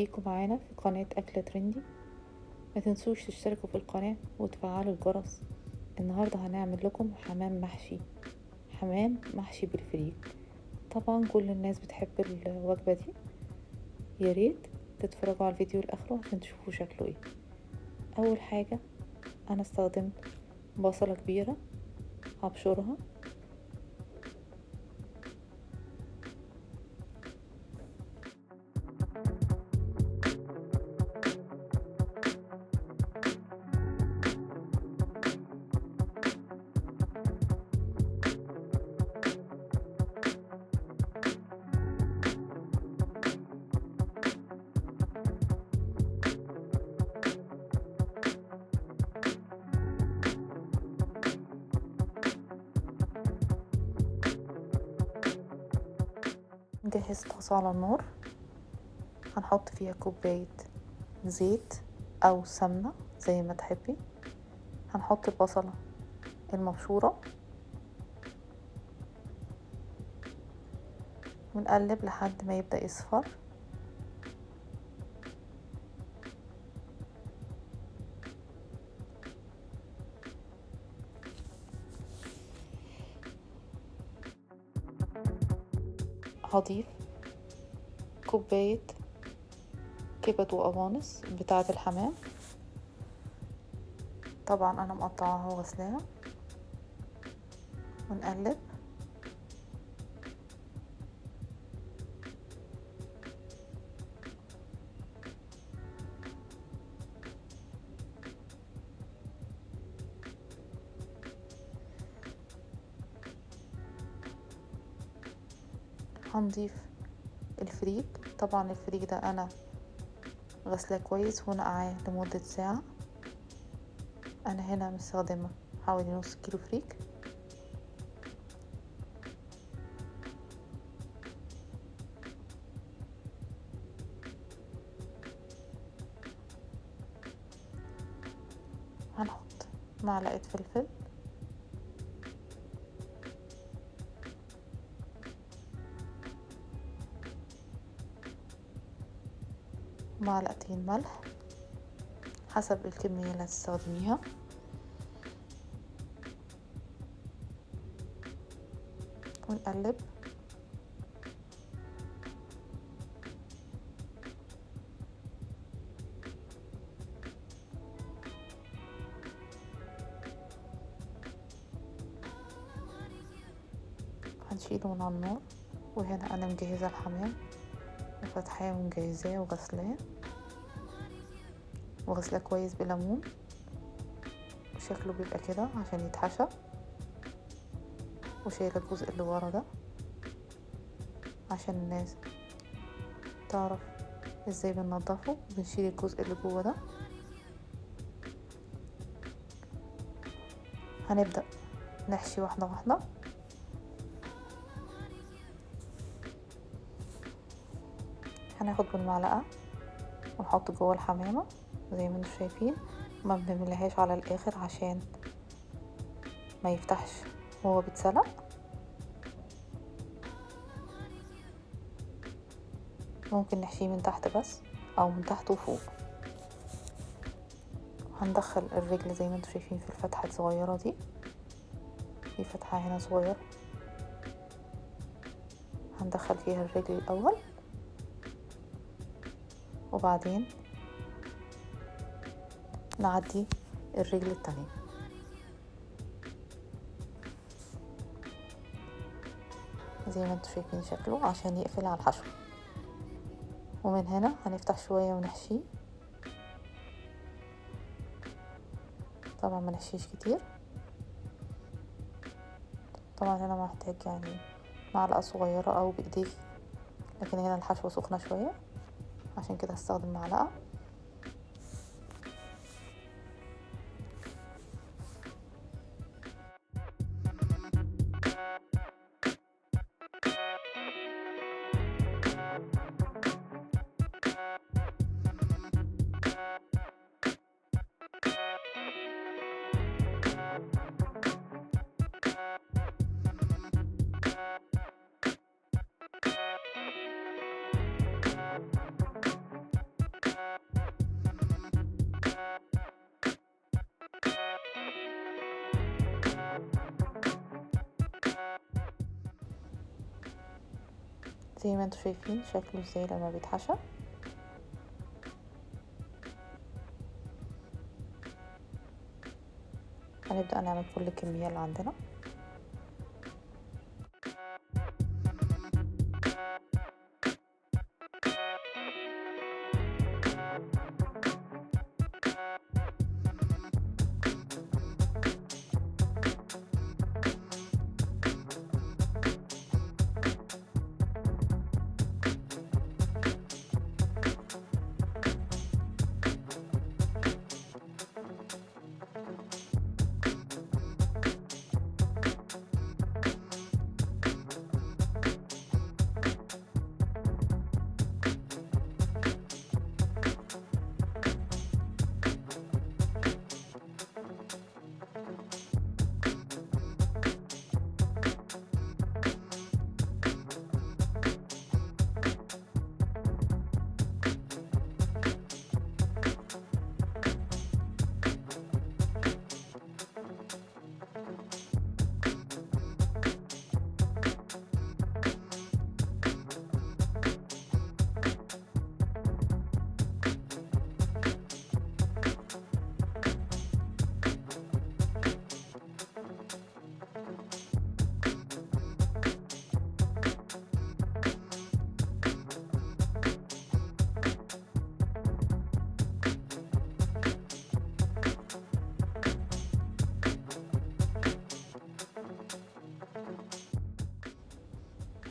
بيكم معانا في قناة أكلة ترندي. ما تنسوش تشتركوا في القناة وتفعلوا الجرس. النهاردة هنعمل لكم حمام محشي بالفريك. طبعا كل الناس بتحب الوجبة دي. ياريت تتفرجوا على الفيديو لآخره عشان تشوفوا شكله ايه. أول حاجة أنا استخدمت بصلة كبيرة هبشرها، نجهز طاسة على النار، هنحط فيها كوباية زيت أو سمنة زي ما تحبي. هنحط البصلة المبشورة ونقلب لحد ما يبدأ يصفر. هضيف كوباية كبد وقوانص بتاعة الحمام، طبعا انا مقطعاها وغسلاها، ونقلب. هنضيف الفريك، طبعا الفريك ده انا غسلاه كويس ونقعاه لمدة ساعة. انا هنا مستخدمة حوالي نص كيلو فريك. هنحط معلقة فلفل، معلقتين ملح حسب الكمية اللي هتستخدميها، ونقلب. هنشيله من على النار. وهنا انا مجهزة الحمام وفتحاه ومجهزاه وغسلاه كويس بليمون، وشكله بيبقى كده عشان يتحشى. وشايله الجزء اللي ورا ده عشان الناس تعرف ازاي بننضفه. بنشيل الجزء اللي جوه ده. هنبدأ نحشي واحدة واحدة. هناخد بالمعلقة ونحط جوه الحمامة زي ما انتم شايفين. ما بنملاهاش على الاخر عشان ما يفتحش وهو بيتسلق. ممكن نحشيه من تحت بس او من تحت وفوق. هندخل الرجل زي ما انتم شايفين في الفتحة الصغيرة دي، في فتحة هنا صغيرة. هندخل فيها الرجل الاول وبعدين نعدي الرجل التانية. زي ما انتم شايفين شكله عشان يقفل على الحشو. ومن هنا هنفتح شوية ونحشيه، طبعا ما نحشيش كتير. طبعا هنا محتاج يعني معلقة صغيرة او بايديك، لكن هنا الحشوة سخنة شوية عشان كده هستخدم معلقة. زي ما انتوا شايفين شكله ازاي لما بيتحشى. هنبدأ نعمل كل الكمية اللي عندنا.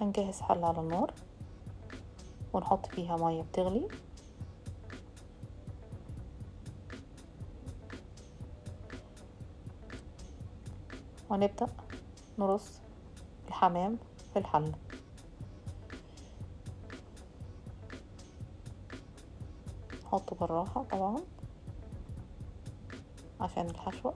هنجهز حلة على النار ونحط فيها مية بتغلي، ونبدأ نرص الحمام في الحلة. نحطه بالراحة طبعا عشان الحشوة.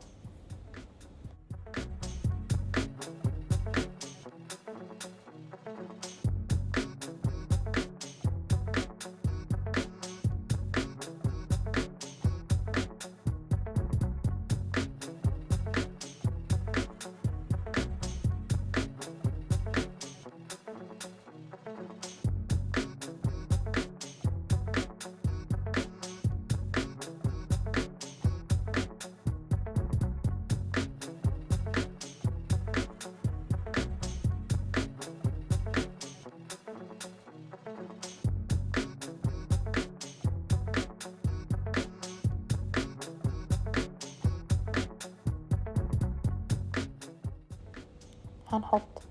هنحط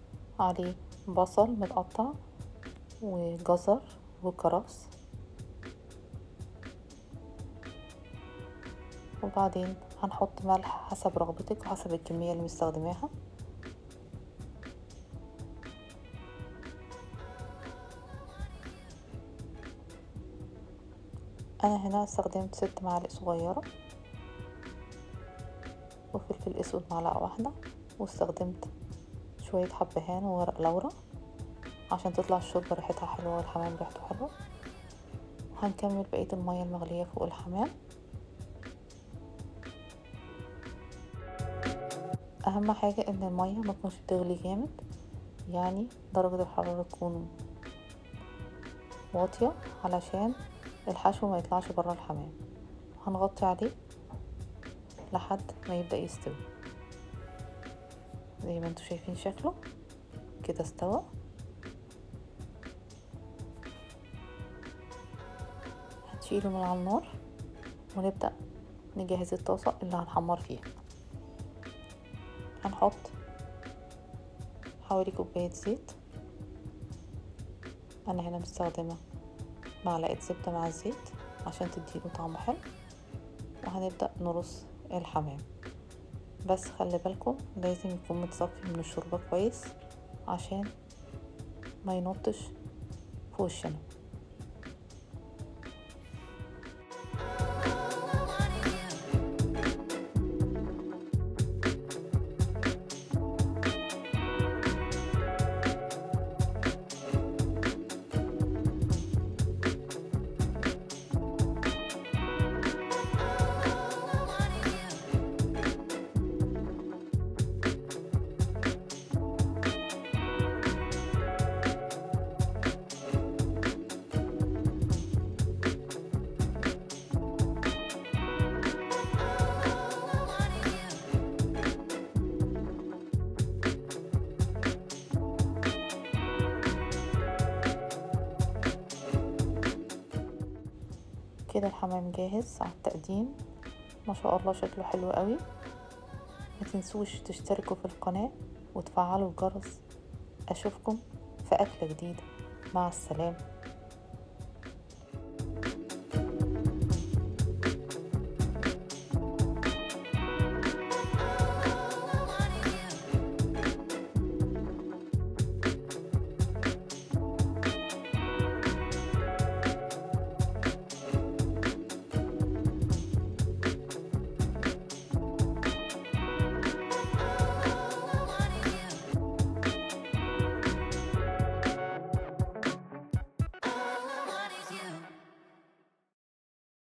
عليه بصل متقطع وجزر وكرفس، وبعدين هنحط ملح حسب رغبتك وحسب الكمية اللي مستخدماها. انا هنا استخدمت 6 معالق صغيرة، وفلفل اسود معلقة واحدة، واستخدمت شوية حبهان وورق لورا عشان تطلع الشوربة ريحتها حلوة والحمام ريحته حلوة. وهنكمل بقية المية المغلية فوق الحمام. اهم حاجة ان المية ما تكونش بتغلي جامد، يعني درجة الحرارة تكون واطية علشان الحشو ما يطلعش برا الحمام. هنغطي عليه لحد ما يبدأ يستوي. زي ما انتوا شايفين شكله كده استوى. هنشيله من على النار ونبدأ نجهز الطاسة اللي هنحمر فيها. هنحط حوالي كوباية زيت، انا هنا مستخدمة معلقة زبدة مع الزيت عشان تديله طعم حلو. وهنبدأ نرص الحمام، بس خلي بالكم لازم يكون متصفي من الشوربة كويس عشان ما ينطش في وشنا. كده الحمام جاهز على التقديم، ما شاء الله شكله حلو قوي. ما تنسوش تشتركوا في القناة وتفعلوا الجرس. اشوفكم في اكلة جديدة، مع السلامة.